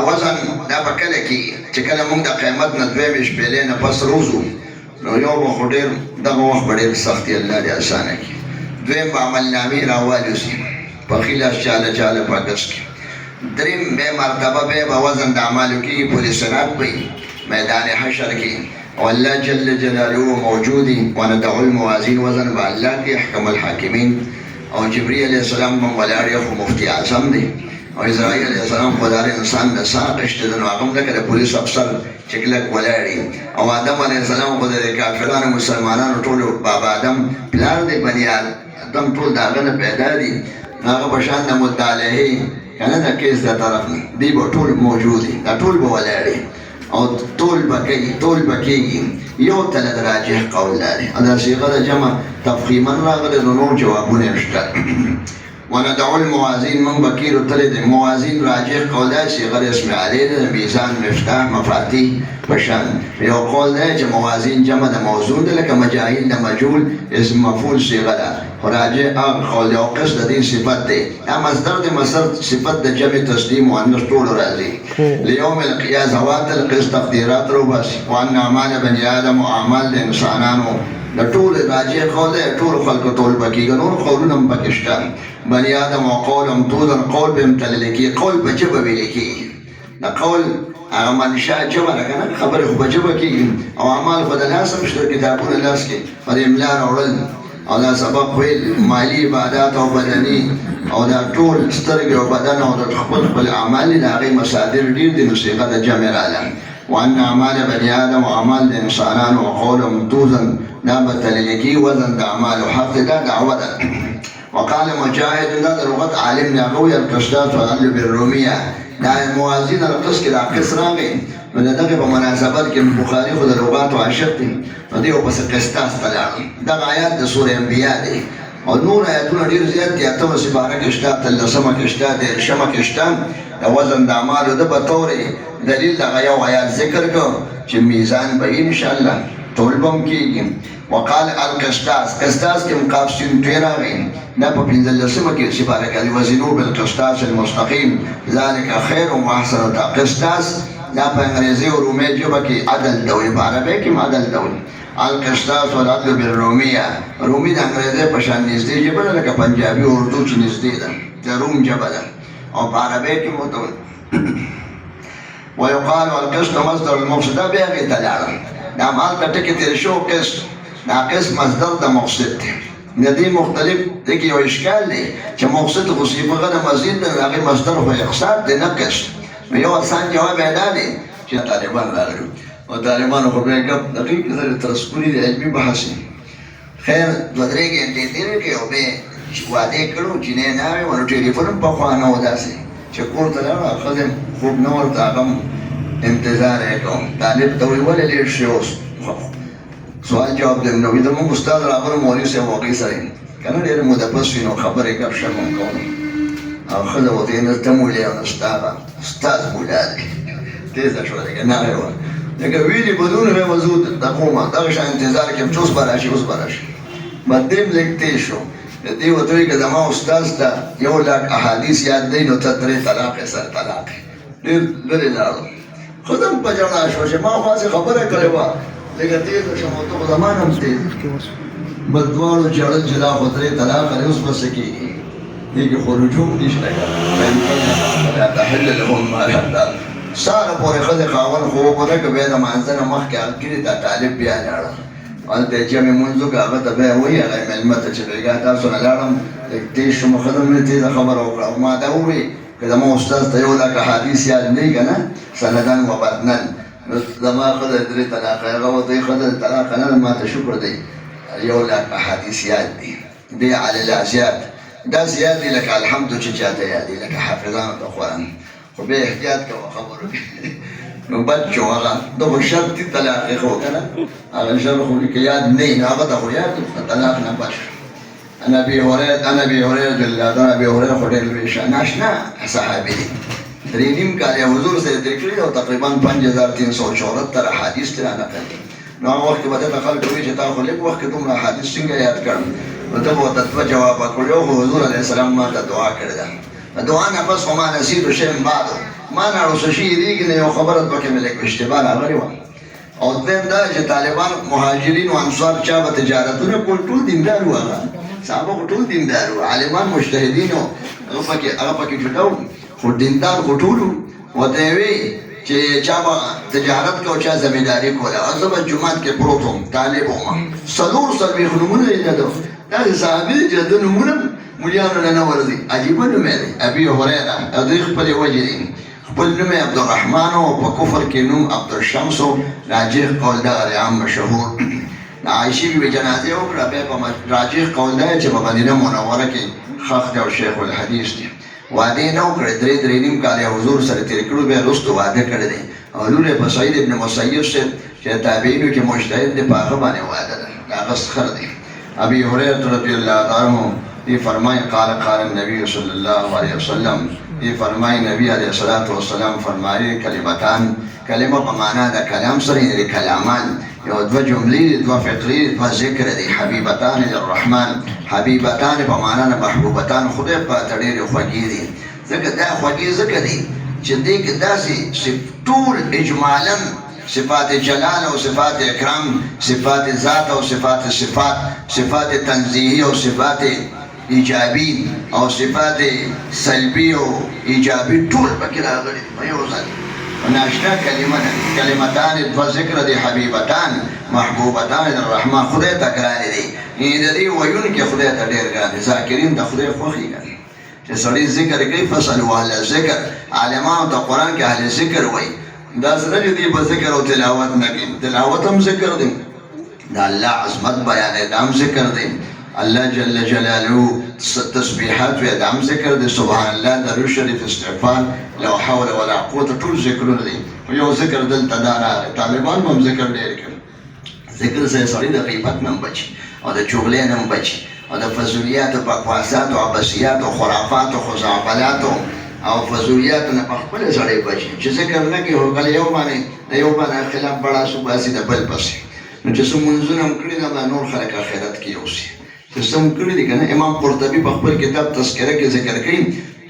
وزن دا به کله کېږي چې کله موږ د قیامت نه دویمې شپېلې نه پس روزو نو یو به خو ډېر دغه وخت به ډېر سخت یې الله دې اسانه کړي. دویم به عملنامې راوالوسي په ښي لاس چاله په ګس کې. دریم به مرتبه به وزن د اعمالو کېږي پولې صراط به میدان حشر کې او الله جل جلاله موجود وي. وندع الموازین وزن به الله کې احکم الحاکمین او جبرئیل علیه السلام به ولاړ یې خو مفتی اعظم دی او اسرائیل علیه السلام خو د هر انسان د ساه قشته ده نو هغه هم لکه د پولیس افسر چې کلک ولاړ او آدم علیه السلام خو د کافرانو مسلمانانو ټولو بابا آدم پلار دی بني آدم ټول د هغه نه پیدا دي. هغه په شان د مدعا علیه که نه د کیس د طرف نه دی به ټول موجود دي. دا ټول به ولاړ او ټول به کوي ټول به کېږي. یو تله د راجح قول لري دا صیغه د جمع تفخیما راغلی نو نور جوابونه یې شته. وندعو الموازین من بکیر تلد موازین راجح قول ده صيغه اسم علی ده میزان مفتاح مفاتیح بشان یو قول ده چې موازین جمع ده موزون ده لکه مجاهیل ده مجهول اسم مفعول صيغه ده راجح قول ده او قصد ده صفت ده یا مصدر ده مصدر صفت ده جمع تسلیم مؤنث طول راځي لیوم القیاس هوات القصد تقدیرات رو بس وان اعمال بنی آدم و اعمال ده انسانانو د ټول راجع قول دی ټول خلکو ټول پکېږي نور قولونه هم پکې شته بني آدم او قول هم توزن قول به هم تللی کېږي قول په ژبه ویلی کېږي د قول هغه منشا ژبه ده که نه خبرې خو په ژبه کېږي او اعمال خو د لاس هم شته کتابونه لاس کې پر املا راوړل او دا سبق ویل مالي عبادات او بدني او دا ټول سترګې او بدن او د خپل اعمال د هغې مصادر ډېر دي نو صيغه د جمع راغله وأن أعمال بني آدم وأعمال الإنسانان وقولهم توزن نابت للكي وزن أعمال حق دا دعوة وقال مجاهد دا لغة عالمنا قوي القصدات وغلب الرومية دا موازين القص كده قص راغي من دغه په مناسبت کې بخاري خو د لغات او عشق دي نو دی په قصاص طلع دا آیات د سورې انبیاء دي او نور آیاتونه ډیر زیات دي اته سپاره کې شته تلسمه کې شته د شمه کې شته د وزن د اعمالو د بطوري دلیل دغه یو آیات ذکر کو چې میزان به ان شاء الله ټول بم کېږي وقال القسطاس قسطاس کې مقاف سین راغی نه په پنځلسمه کې سپاره کې وزنو بالقسطاس المستقيم ذلك خير واحسن قسطاس دا په انګریزي او رومي ژبه کې عدل دوی په عربي کې عدل دوی القسطاس والعدل بالروميه رومي د انګریزي په شان نږدې ژبه ده لکه پنجابي او اردو چې نږدې ده د روم ژبه ده او په عربي کې متول ويقال القسط مصدر المقصد دا بیا غي تلاړه دا مال ته ټکی تیر شو قسط دا قسط مصدر د مقصد دی د دې مختلف دغه یو اشکال دی چې مقصد خو صيغه د مزید د هغه مصدر خو اقصاد دی نه قسط یو آسان جواب ادا دی چې طالبان راغلي او طالبان خو به ګپ دقیق سره ترسکوري د علمي بحث خیر دوه درې غنټې تیر کې او به وعده کړو چې نه نه ورو ټلیفون په خوا نه وداسي چې کور ته لاړ خدای خوب نه ورته هغه انتظار وکړم طالب ته ویل لې شوس سوال جواب دې نو د مو استاد راغله مولوی صاحب واقعي سره کنه ډېر مدبس وینو خبرې کړم شم کوم او خدای وته نه تمولې او استاد مولا تیز شو دغه نه راو دغه ویلي بدون به موجود د قومه دا شان انتظار کې چوس براشي اوس براشي مدیم لیکته شو د دې وته کې زما استاد ته یو لاک احادیث یاد دی نو تدری طلاق سر طلاق ډېر لري لاړو خدام په جنا شو چې ما خاصه خبره کړې و لکه تیز شو ته زمان هم تیز بدوالو جړل جلا خطرې طلاق لري اوس بس کې دغه خروجوم نشته لا تحل لهم ما حلال ساره پورې خدای خاون خو وګوره کې د مانځنه مخ کې اخري د طالب بیا لاړ انته چې مې منځو هغه ته به وایي هغه ملمت چې بیګا تاسو نه لاړم دې شو مخدمه دې خبر او ما دا وایي کله ما استاد ته یو لکه حدیث یاد نه کنه سندن و بدنن زما خدای درې طلاق هغه وته خدای طلاق نه ما ته شکر دی یو لکه حدیث یاد دی بیا علی الازیاد دا زیاد دی لکه الحمد چې چاته یاد دی لکه حافظان د قرآن خو به احتیاط کوه خبرو نو بچو هغه دغه شرط طلاق خو کنه هغه شرط خو کې یاد نه هغه د خو یاد طلاق نه بش انا ابي هريره الله ابي هريره خو ډېر لوی شان آشنا صحابي درې نیم کال حضور سره تکړه او تقریبا 5374 احادیث تر نقل نو هغه وخت باندې خلک وی چې تا خو لیک وخت دومره احادیث څنګه یاد کړم نو ته وو تاسو جواب کړو حضور علیه السلام ما ته دعا کړل دعا نه پس ما نصیب شیم بعد ما نه اوس شي دیګ نه یو خبره پکې مې لیک اشتباه راغلی و او دیم دا چې طالبان مهاجرین او انصار چا به تجارتونه کول ټول دیندار و صحابه ټول دیندار و عالمان مجتهدین او هغه پکې جوړو خو دیندار ټول وته وی چې چا به تجارت کو چا زمینداری کوله او زما جمعات کې پروتوم طالب وم سلور سلوي خنمونه یې دا صحابي چې د نمونه مليانو نه ورځي عجیب نوم دی ابي هريره او د خپل وجرین خپل نوم عبدالرحمن او په کفر کې نوم عبدالشمس راجح قول دا عام مشهور عائشہ بی جنازه وکړه به په راجح قول دا چې په مدینه منوره کې خاخ او شیخ الحدیث دی وعده نو کړ درې نیم کال حضور سره تیر کړو به رستو وعده کړی دی او لوله په سعید ابن مسیب سره چې تابعینو کې مجتهد دی په هغه باندې وعده ده هغه خر دی ابي هريره رضی الله عنه یہ فرمائے قال النبی صلی اللہ علیہ وسلم، یہ فرمائے نبی علیہ السلام فرمائے کلمتان، کلمہ پمانا دا کلام سری دی کلامان، یو دو جملی دی دو فقری دی دو ذکر دی، حبیبتان للرحمن، حبیبتان پمانا دا محبوبتان خدای پا تڑیر خوگی دی، ذکر دا خوگی ذکر دی چی دیکھ دا سی طول اجمالا صفات جلال و صفات اکرام، صفات ذات و صفات صفات، صفات تنزیحی و صفات ایجابی او صفات سلبی و ایجابی طول بکر آگری میوزن وناشنا کلمتان دو ذکر دی حبیبتان محبوبتان الرحمن خدای تکرانی دی این دی ویون که خدای تا دیر گرانی ذاکرین دا خدای خوخی گرانی چه سڑی ذکر گئی فصلو اہل ذکر عالمان تا قرآن کے اہل ذکر وی دا سرج دی با ذکر و تلاوت نکیم تلاوت ہم ذکر دیں دا اللہ عظمت بیانے دا ہم ذکر دیں اللہ جل جلالو تسبیحات وی دا ہم ذکر دیں سبحان اللہ درو شریف استغفار لا حول ولا قوت طول ذکرون دیں یو ذکر دل تدارا طالبان ہم ذکر دیر کر ذکر سے سڑی دا غیبت نم بچی اور دا چغلے نم بچی اور دا فضولیات و بکواسات و عباسیات و خرافات و خزعبلات او فضولیات نه پخپل سړی بچي چې ذکر نه کې هوګل یو باندې خلاف بڑا صوباسي د بل پسې نو چې څو منځونه هم کړي دا نور خلک آخرت کې اوسي چې څه هم کړي دي که نه امام قرطبي په خپل کتاب تذکره کې ذکر کوي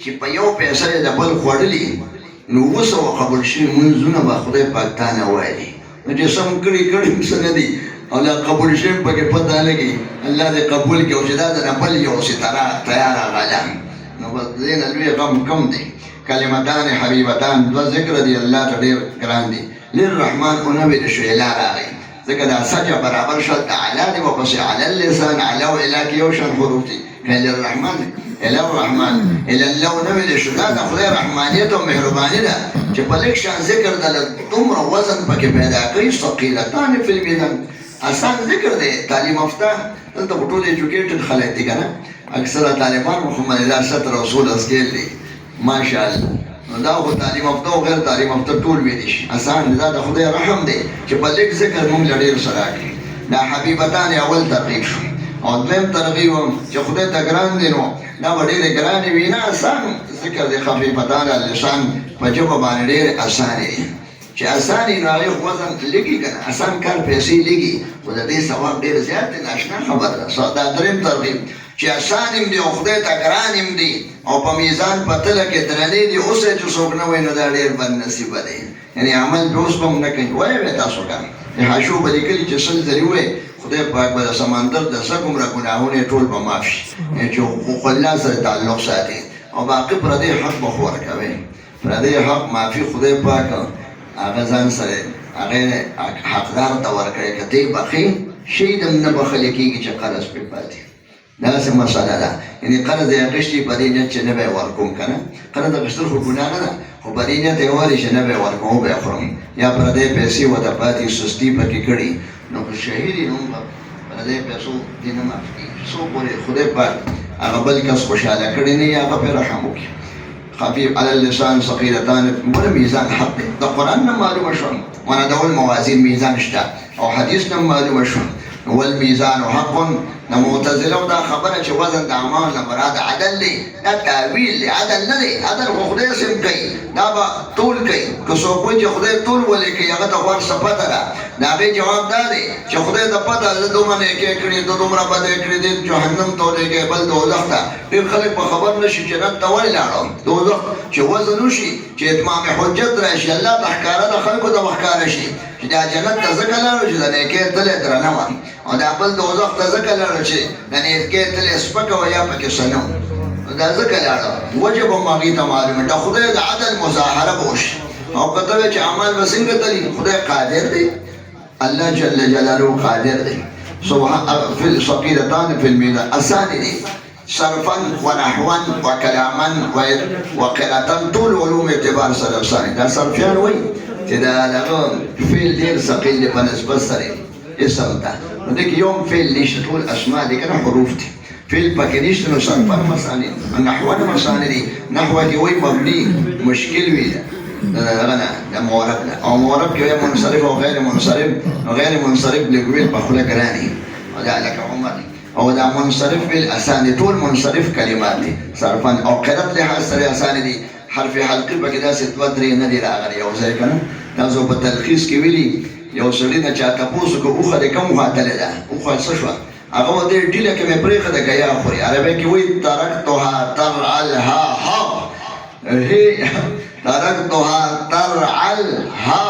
چې په یو پیسه یې د بل خوړلي نو 200 قبول شوي منځونه به خدای پاک تا نه وایي نو چې څه هم کړي څه نه دي او لا قبول شوي پکې پته لګي الله دې قبول کړي او چې دا د نه بل یو ستاره تیاره غلا نو بس دین لوی غم کم دی کلمتان حبیبتان دو ذکر دی اللہ تا دیر گران دی للرحمن انوی دشو الہ راغی ذکر دا سجا برابر شد علا دی وپسی علا اللسان علاو الہ کیوشن حروف دی کہ للرحمن الہ الرحمن الہ اللہ انوی دشو دا خدای رحمانیت و مہربانی دا چه پلک شان ذکر دا لدوم رو وزن پاکی پیدا کئی ثقیلتان فی المیدان آسان ذکر دی تعلیم افتا دلتا بطول ایجوکیٹن خلق دی کنا اکثر طالبان محمد اللہ ست رسول اسکیل دی ماشاءاللہ دا خود تعلیم افتا و غیر تعلیم افتا طول بیدیش آسان دا دا خدای رحم دی چه پلک ذکر مونگ لڑیر سراکی دا حبیبتان اول ترغیب شو او دویم ترغیبم چه خدای تگران دی نو دا بڑیر گرانی بینا آسان ذکر دی خفیفتان اللسان پجب بانی دیر آسانی دی چه آسانی ناغی وزن لگی کنا آسان کار پیسی لگی و دا دی ثواب دیر زیاد دی ناشنا خبر دا درم ترغیب چه آسانیم دی او خدای تگرانیم دی او پا میزان پتلک درنی دی اسے چو سوکنوی نو دا دیر بند نصیب دی یعنی عمل دوست بم نکنی وی بیتا سوکن حاشو بلی کلی چه سل دریوی خدای پاک با سمندر دا سکم را گناهون طول با مافش چو خوق اللہ سر تعلق ساتی او باقی پردی حق بخور کوی پردی حق مافی خدای پاک آغازان سر آغیر حقدار تور کرے کتی بخی شیدم نبخلی کی چه قرص پی پاتی دا سه مسئله ده یعنی قرض اغشتی په دې نیت چې نه به ورکوم که نه قرض اغشتل خو ګناه نه ده خو په دې نیت یې وایي چې نه به ورکوم وبه خورم یا پردی پیسې ورته پاتې سستي پکې کړي نو خو شهید یې نوم به پردی پیسو دې نه معاف کړي څو پورې خدای پاک هغه بل کس خوشحاله کړی نه یا هغه پرې رحم وکړي خفیف علی اللسان ثقیلتان بل میزان حق دی د قرآن نه معلومه شوم وانا ډول موازین میزان شته او حدیث نه معلومه شوم والميزان حق نمعتزله دا خبره چې وزن د اعمال نه مراد عدل دی دا تعویل دی عدل نه دی عدل خو خدای سم کوي دا به طول کوي که څوک وایي چې خدای طول ولې کوي هغه ته غوړ څه پته ده د هغې جواب دا دی چې خدای ته پته ده دومره نیکۍ کړي ده دومره بدۍ کړي دي جهنم ته ولېږي بل دوزخ ته ډېر خلک په خبر نه شي جنت ته ولې لاړم دوزخ چې وزن وشي چې اتمام حجت راشي الله ته ښکاره د خلکو ته به ښکاره شي چې دا جنت ته ځکه لاړو چې د نیکۍ تلې درنه وه او دا بل دوزخ ته ځکه لاړو چې د نیکۍ تلې سپکه وه یا پکې څه نه و دا ځکه لاړه وجه به هم هغې ته معلومه د خدای د عدل مظاهره به وشي او که ته وایې چې عمل به څنګه تلي خدای قادر دی الله جل جلاله قادر دی فی ثقیلتان فی المیزان اسانی دی صرفا و نحوا و کلاما و قرأتا طول علوم اعتبار سره اسانی دا صرفیان وایي چې دا دغه فعل ډېر ثقیل دی په نسبت سره اسم ته نو دې کې یو فعل نشته ټول اسما دي که نه حروف دي فعل پکې نشته نو صرفا مسانې نحوا نه مسانې دي نحوه کې وایي مبني مشکل وي دغه نه د مورب نه او مورب کې منصرف او غیر منصرف نو غیر منصرف لګویل په خوله ګراني او دا لکه عمر او دا منصرف بالاسان دي ټول منصرف کلمات دي صرفا او قرات لحاظ سره اسان دي حرف حلقي پکې داسې دوه درې نه دي راغلي یو ځای کنه دا زه په تلخیص کې ویلي یو سړي نه چا تاسو کو اوخه د کوم خاطر ده اوخه څه شو هغه دې ډیله کې مې پرېخه د غیا خوري عربي کې وایي ترکتها ترعلها ها هي ترکتها ترعلها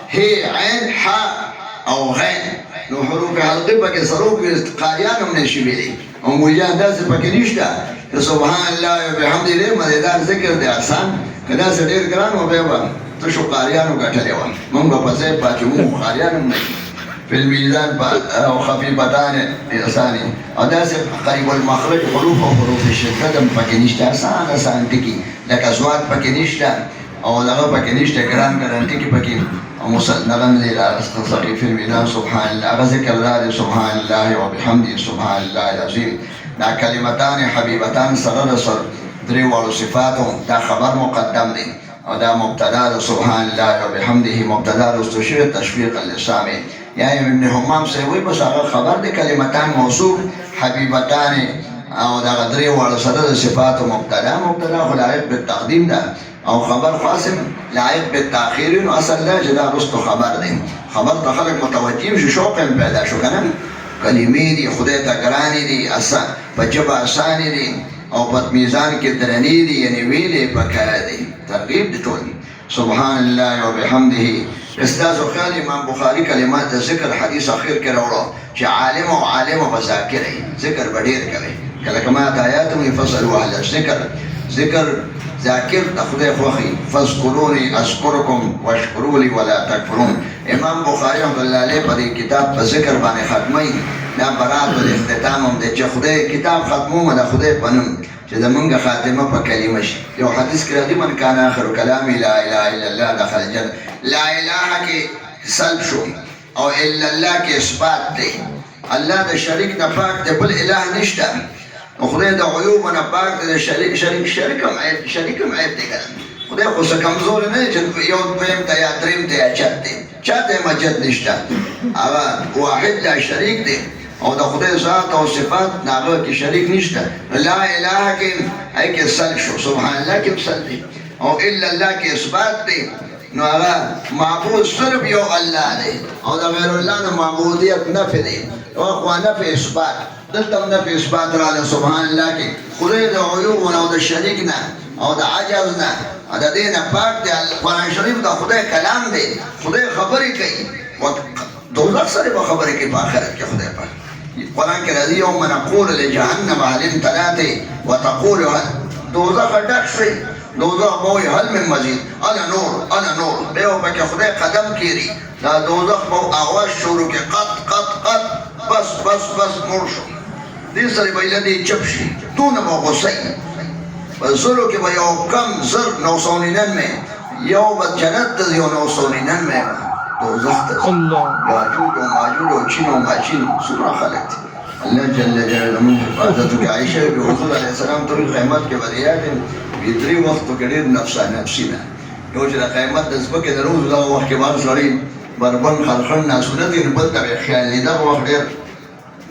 هي عين حاء او غين نو حروف حلقي پکې سروک قاریان هم نشي ویلي او موجان داسې پکې نشته سبحان الله وبحمده دې مزیدار ذکر دی آسان کدا څه ډېر ګران و به ته شو قاریانو ګټلې و موږ په ځای پاتې قاریان هم نه في الميزان او خفيفتان لساني او داسې قریب المخرج حروف او حروف الشدت هم پکې نشته آسان ټکي لکه ځواب پکې نشته او دغه پکې نشته ګران ټکي پکې او نغم دې راستنصقي في الميزان سبحان الله هغه ذکر دار سبحان الله وبحمده سبحان الله العظيم دا کلمتان حبیبتان سره سر درې واړو صفاتو دا خبر مقدم دی او دا مبتدا سبحان الله وبحمده مبتدا رستشوی تشویق اللسان یعنی ابن حمام سے وی بس هغه خبر دی کلمتان موصوف حبیبتان او دا درې واړو سره صفاتو مبتدا خو لایق بالتقدیم ده او خبر خاصم لایق بالتاخير نو اصل لا جدا رستو خبر دی خبر ته خلق متوجه شو شوق پیدا شو کنه کلمې دي خدای ته ګرانې دي اسان په ژبه اسانې دي او په میزان کې درنې دي یعنی ویلې پکار دي ترغیب دي ټول سبحان الله وبحمده استاذ خیال امام بخاری کلمات ذکر حدیث اخر کې راوړو چې عالم او ذاکر ذکر ډېر کوي کله کما د آیات مې فصل وهله ذکر ذاکر خدای خوخي فذكروني اذكركم واشكروا لي ولا تكفرون امام بخاری رحمۃ اللہ علیہ په دې کتاب په ذکر باندې ختمي دا برات او اختتام هم د خدای کتاب ختمومه د خدای پنوم چې زمونږه خاتمه په کلمه شي یو حدیث کې راځي من کان اخر کلام لا اله الا الله دخل الجنه لا اله کې سلب شو او الا الله کې اثبات دی الله د شریک نه پاک دی بل اله نشته خدای د عیوب نه پاک دی شریک هم عیب دی خدای خو څه کمزور نه چې یو دویم ته یا دریم ته یا چاته مجد نشته هغه واحد لا شریک دی او د خدای ذات او صفات ناغه کې شریک نشته لا اله کې ای کې سل شو سبحان الله کې سل دی او الا الله کې اثبات دی نو هغه معبود صرف یو الله دی او د غیر الله نه معبودیت نفي دی او خو نفي اثبات دلته نفي اثبات را سبحان الله کې خدای د عیوب او د شریک نه او د عجز نه د دې نه پاک دی قرآن شریف د خدای کلام دی خدای خبرې کوي دوزخ سره به خبرې کوي په آخرت کې خدای پاک قرآن کې راځي یوم نقول لجهنم هل امتلأت وتقول دوزخ ډک شي دوزخ به وایي هل من مزید انا نور بیا به پکې خدای قدم کېږي دا دوزخ به آواز شروع کې قط بس مړ شو دې سره به یې چپ شي دونه به غوسه زرو کې به یو کم زر 999 یو به جنت ته یو 999 دوزخ ته یاجوج و ماجوج و چین و ماچین څومره خلک دي الله جل جلاله موږ حفاظت وکړي عایشه بی حضور علیه السلام ته قیامت کې بدیات درې وختو کې ډېر نفسي ده یو چې د قیامت د ځمکې د روز دغه وخت کې بار سړی بربند خلخن ناسونه دي بل ته خیال دی دغه وخت ډېر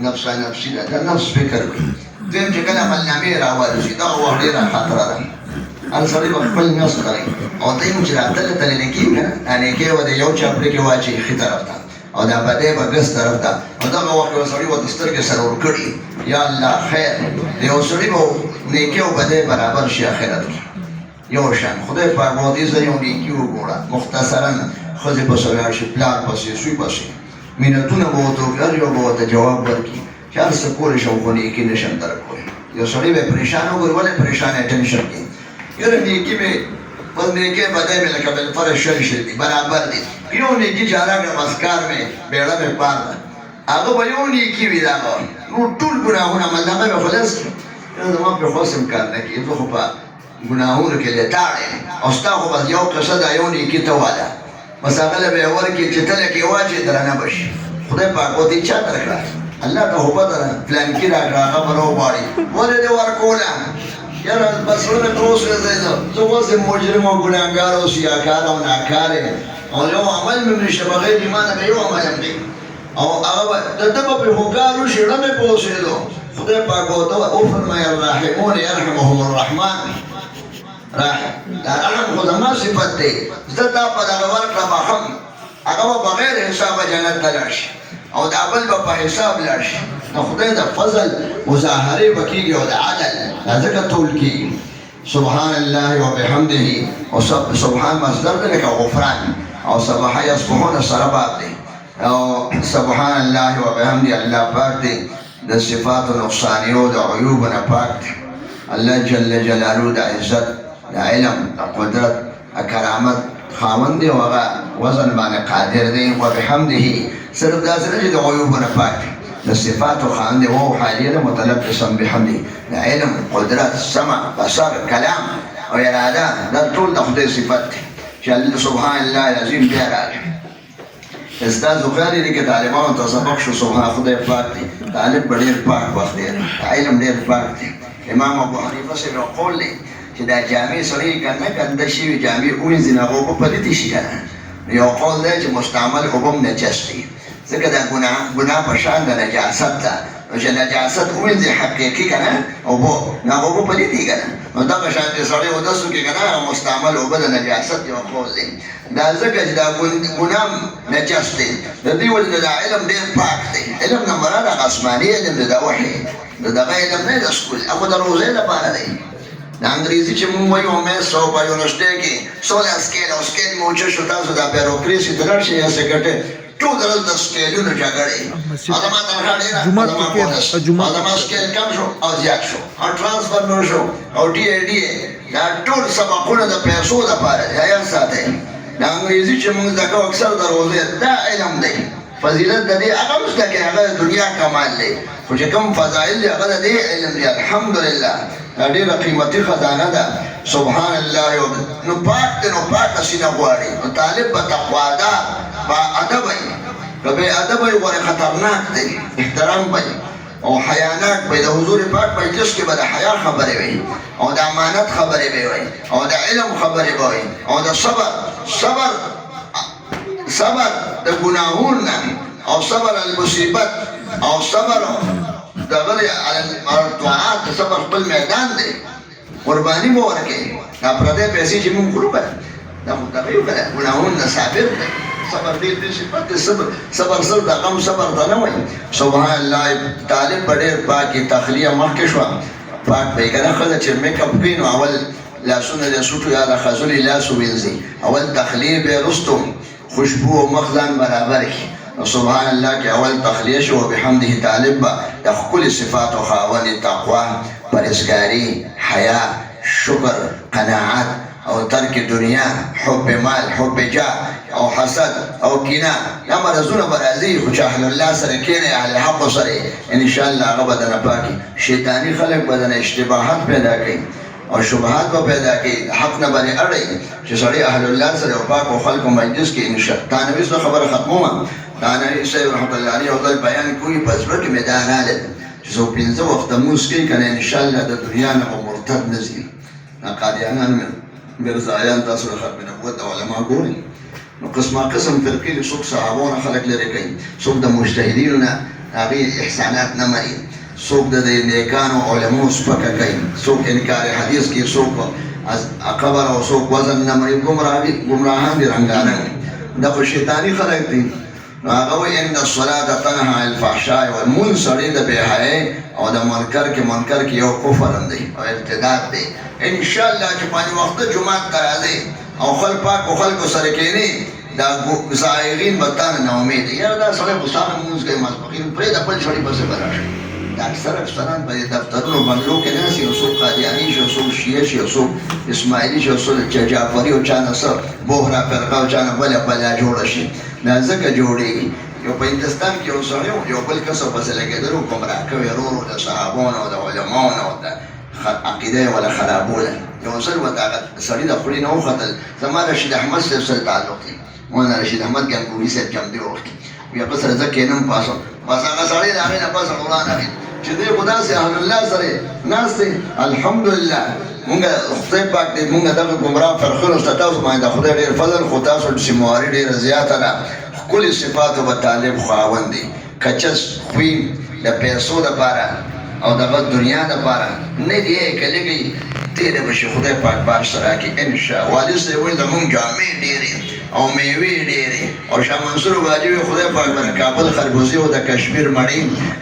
نفسي ده د نفس فکر کوي دویم چې کله عملنامې راوالوشي دغه وخت ډېره خطره ده هر سړی به خپل نفس کوي او ته یې چې راتللی نه کېږي که نه نیکۍ به د یو چاپړې کې واچوي ښي طرف ته او دا بدۍ به ګس طرف ته او دغه وخت به سړي به د سترګې سره ورکړي یا الله خیر د یو سړي به نیکۍ او بدۍ برابر شي آخرت کې یو شان خدای پاک به دې ځای یو نیکي وګوره مختصرا ښځې پسې ولاړ شي پلار پسې سوی پسې مینتونه به ورته وکړي هر یو به ورته جواب ورکړي چې هر څه کولی شم خو نیکي نشم درکولی یو سړی به پریشان وګوري ولې پریشان یې ټینشن کې یاره نیکي مې بس نیکۍ بدۍ مې لکه بالفرض شل دي برابر دي یو نیکي چې هغه نمسکار مې بیړه مې پار ده هغه به یو نیکي وي دغه نور ټول ګناهونه ملنامه به خلاص کړي زما پرې خو هسې امکان نه کېږي زه خو په ګناهونو کې لتاړ یم او ستا خو بس یو قصه ده یو نیکي ته واده بس هغه له به یې ورکړي چې ته لکې واچې درنه به شي خدای پاک ورته چا درکړه الله ته خو پته ده فلانکي راکړه هغه به راوغواړي ولې دې ورکوله یاره بس ونه ته اوس زه اوس یم مجرم او ګناهګار او سیاکار او ناکار یم او یو عمل مې نشته بغیر ایمانه به یو عمل هم دی او هغه د ده به پرې هوکار وشي ړمې په اوسېدو خدای پاک ورته وفرمایل الراحمون یرحمهم الرحمن دا رحم خو زما صفت دی زه تا په دغه ورکړه به هم هغه به بغیر حسابه جنت ته لاړ شي او دا بل به په حساب لاړ شي نو خدای د فضل مظاهرې به کېږي او د عدل دا ځکه ټول کېږي سبحان الله وبحمده او سبحان مصدر دی لکه غفران او سبح یسبحون سره باب دی او سبحان الله وبحمده الله پاک دی د صفات نقصانیو د عیوب نه پاک دی الله جل جلاله د عزت د علم د قدرت د کرامت خاوند دی او هغه وزن باندې قادر دی وبحمده صرف داسې نه چې د عیوب نه پاک دی د صفاتو خاوند دی وهو حالیه ده متلبسا بحمده د علم قدرت سمع بصر کلام او اراده دا ټول د خدای صفت دی چې سبحان الله العظیم بیا راغی استاد بخاری دی که طالبانو ته سبق شو سبحان خدای پاک دی طالب به ډېر پاک وخت دی علم ډېر پاک دی امام ابو حنیفه صاحب یو قول دی چې دا جامې سړی کنه کنده شوي جامې ووینځي نو هغه اوبه پلیتې شي کنه یو قول دی چې مستعمل اوبه هم نجس دي ځکه دا ګناه په شان د نجاست ده نو چې نجاست ووینځي حقیقي کنه اوبه نو هغه اوبه پلیتې کنه نو دغه شان دی سړی اودس وکړي کنه مستعمل اوبه د نجاست یو قول دی دا ځکه چې دا ګناه نجس دی د دې وجې دا علم ډېر پاک دی علم نه مراد هغه آسماني علم دی دا وحي د دغه علم نه د سکول هغه د روزې لپاره دی د انګریزي چې مونږ وایو میس او په یونیورسټۍ کې سوله سکیل او سکیل مو چې شو تاسو د بیروکراسي د لړ شي یا سکرټر ټول د سکیلونو جګړې علما تنخوا ډېره علما سکیل کم شو او زیات شو او ټرانسفر نور شو او ډي ای ډي دا ټول سبقونه د پیسو لپاره دی یا ساتي د انګریزي چې مونږ زده کوو اکثر د روزې دا علم دی فضیلت د دې هغه هم زده کوي هغه د دنیا کمال دی خو چې کوم فضایل دی هغه د دې علم دی الحمدلله دا ډېره قیمتي خزانه ده سبحان الله نو پاک دی نو پاکه سینه غواړي نو طالب به تقوادار با ادب وي که بې ادبه وي غورې خطرناک دی احترام به او حیاناک به د حضور پاک مجلس کې به د حیا خبرې وي او د امانت خبرې به وي او د علم خبرې به وي او د صبر د ګناهونو نه او صبر المصیبت او صبر دغه على الطاعات صبر خپل میدان دی قرباني مو ورکړي دا پردې پیسې چې مونږ کړو دا خو دغه یو کنه ګناهونه نه صابر دی صبر دې صفت صبر سره د غم صبر ته نه وایي سبحان الله طالب به ډېر پاکي تخلیه مخکې شوه پاک به یې که نه ښځه چې میک اپ کوي نو اول لاسونه د سوټو یا د ښځلې لاس ووینځي اول تخلیه به یې رستو خوشبو او مخ ځان برابر کړي سبحان الله کې اول تخلیه شو بحمده طالب به د ښکلي صفاتو خاوند تقوا پرهیزګاري حیا شکر قناعت او ترک دنیا حب مال حب جاه او حسد او کینه دا مرضونه به راځي خو چې اهل الله سره کښېنئ اهل حق سره انشاءالله هغه به درنه پاکي شیطاني خلک به درنه اشتباهات پیدا کوي او شبهات به پیدا کوي حق نه باندې اړوي چې سړی اهل الله سره او پاکو خلکو مجلس کې انشاءالله تانوي څه خبره ختمومه تانوي صاحب رحمت الله علیه او بل بیان کوي په زړه کې مې دا راغلی چې څوک پنځه وخته لمونځ کوي که نه انشاءالله د دنیا نه به مرتد نه ځي قادیانان مرزایان تاسو د ختم نبوت او علما ګورئ نو قسم فرقې دي څوک صحابونه خلک لرې کوي څوک د مجتهدینو نه هغې احسانات نه مري څوک د نیکانو علمو سپکه کوي څوک انکار حدیث کوي څوک قبر او څوک وزن نه مري ګمراهان دي رنګارنګ دا خو شیطاني خلک دي نو هغه وایي ان الصلاة تنهی عن الفحشاء والمنکر سړی د بېحیایۍ او د منکر کې یو کفر هم دی او ارتداد دی انشاءالله چې پنځه وخته جومات ته راځئ او خپل پاکو خلکو سره کښېنئ دا زائرین به تا نه ناامید دي یاره دا سړی خو ستا نه لمونځ کوي ماسپښین پرېږده بل سړي پسې به راشي دا اکثر افسران په دې دفترونو بنګلو کې ناست یو څوک قادیاني شي یو څوک شیعه شي یو څوک اسماعیلي شي یو څوک جعفري او چا نه څه بوهره فرقه او چا نه بله جوړه شي دا ځکه جوړېږي یو په هندوستان کې یو سړی یو بل کسو پسې لګېدلو ګمراه کوي ورو د صحابانو او د علماوو او د عقیده یې ولا خرابوله یو ځل ورته هغه سړي د خولې نه وختل زما رشید احمد صاحب سره تعلق دی مولانا رشید احمد ګنګوري صاحب چې همدې وخت کې بیا په سره زه کښېنم پاسم بس هغه سړی د هغې نه پس قرآن اخلي چې دی خو داسې اهل الله سره ناست دی الحمدلله مونږ خدای پاک دې مونږ دغه ګمراه فرقونو ته تاسو باندې د خدای ډېر فضل خو تاسو سیمواري ډېره زیاته ده ښکلي صفاتو به طالب خاوند دی. کچس خوی د پیسو دپاره او دغه دنیا دپاره نه دی که لږی تیره به شي خدای پاک بار سره راکړي انشاء. والد صاحب وایي زمونږ جامې ډېرې او میوې ډېرې او شاه منصور واجب وي خدای پاک به د کابل خربوزې او د کشمیر مڼې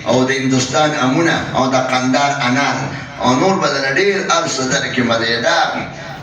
او د هندوستان امونه او د قندار انار او نور به درله ډېر هر څه درکړي مزېدار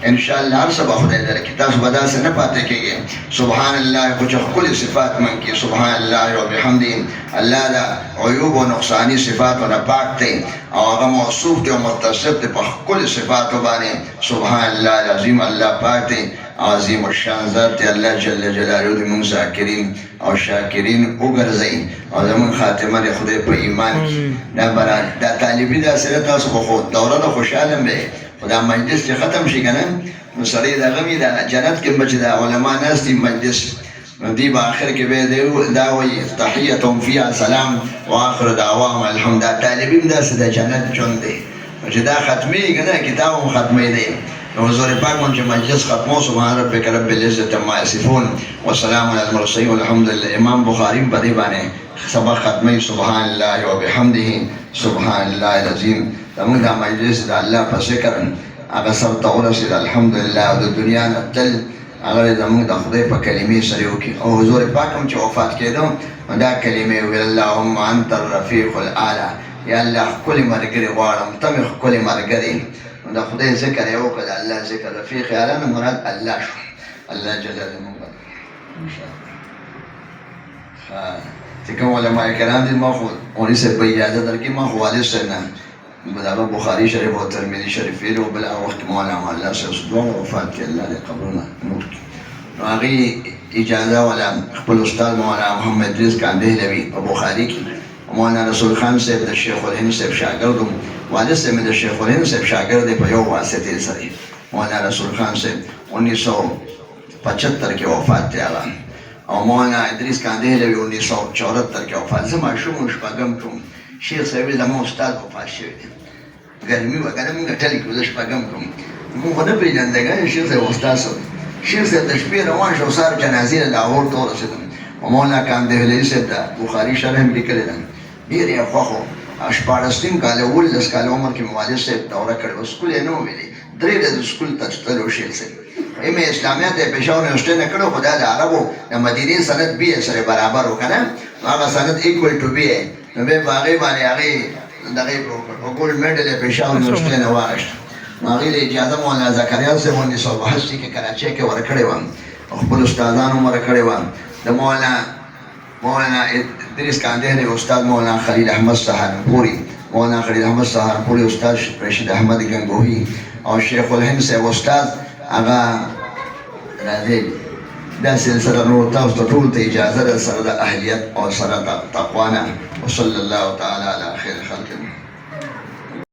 انشاءالله هر څه به خدای درکړي. تاسو به داسې نه پاتې کېږئ. سبحان الله خو چې ښکلي صفات من کړي سبحان الله وبحمده. الله د عیوب و نقصاني صفاتو نه پاک دی او هغه موصوف دی او متصف دی په ښکلي صفاتو باندې سبحان الله العظیم. الله پاک دی عظیم الشان ذات دی. الله جل جلاله دې موږ ذاکرین او شاکرین وګرځئ او زموږ خاتمه د خدای په ایمان کړي. دا طالبي داسې ده تاسو به خو دوره ده خوشحاله به خو دا مجلس چې ختم شي که نه نو سړی د هغه وي د جنت کې به چې د علما ناست دي مجلس نو دوی به آخر کې به دا وایي تحیتهم فیها سلام و آخر دعواهم الحمد. دا طالبي هم داسې د جنت ژوند دی نو چې دا ختمېږي که نه کتاب هم ختمېدی نو حضور پاک هم چې مجلس ختمو سبحان ربک رب العزة عما یصفون وسلام علی المرسلین والحمد لله. امام بخاري په دې باندې سبق ختموي سبحان الله وبحمده سبحان الله العظیم. زمونږ دا مجلس د الله په ذکر هغه سر ته ورسېد الحمدلله او د دنیا نه تل هغه زمونږ د خدای په کلمې سره وکړي او حضور پاک هم چې وفات کېده نو دا کلمې ویل اللهم انت الرفیق الاعلی. یا الله ښکلي ملګري غواړم ته مې ښکلي ملګري نو د خدای ذکر یې وکړه د الله ذکر رفیق اعلی نه مراد الله شو. الله جلاله مونږ چې کوم علما کرام دي ما خو مولوي صاحب په اجازه درکړي ما خو والد صاحب نه بدأ بخاري شريف والترمذي شريف فيه وبلا وقت مولانا الله سيصدوه وفات الله لقبرنا نور واغي إجازة ولا خبر الأستاذ مولانا محمد إدريس كان دهلوي أبو خالي مولانا رسول خان سيد الشيخ الهند سيد شاگردم ولسه من الشيخ الهند سيد شاگرد بيو واسطه سري مولانا رسول خان سيد 1975 کې وفات دی او مولانا إدريس كان دهلوي 1974 کې وفات. زما شوم شپږم کوم شیخ صاحب زموږ استاد وفات شوی دی ګرمي وه که نه مونږ ټلې کړو زه شپږم کوم مونږ خو نه پېژندګان شیخ صاحب استاد صاحب شیخ صاحب د شپې روان شو سهار جنازې نه لاهور ته ورسېدم او مولانا کاندهلوي صاحب د بخاري شرح هم لیکلې ده ډېر یې خوښ و. 14 کاله 19 کاله عمر کې مې والد صاحب دوره کړې وه سکول یې نه و ویلي 3 ورځې سکول ته تللو شیخ صاحب ایم اسلامیات یې پېښور یونیورسټۍ نه کړو خو دا د عربو د مدینې سند بي یې سره برابر و که نه هغه سند ایکول ټو بي یې نو بیا په هغې باندې هغې دغې په ګولډ میډل یې پېښور یونیورسټۍ نه واخیسته نو هغې له اجازه مولانا زکریا صاحب 1982 کې کراچۍ کې ورکړې وه او خپل استادانو هم ورکړې وه. د مولانا ادریس کاندهلوي استاد مولانا خلیل احمد سهارنپوري مولانا خلیل احمد سهارنپوري استاد رشید احمد گنگوهي او شیخ الهند صاحب استاد هغه راځي دا سلسله نور تاسو ته ټول ته اجازه ده سره د اهلیت او سره د تقوا نه وصلی الله تعالی علی خیر خلق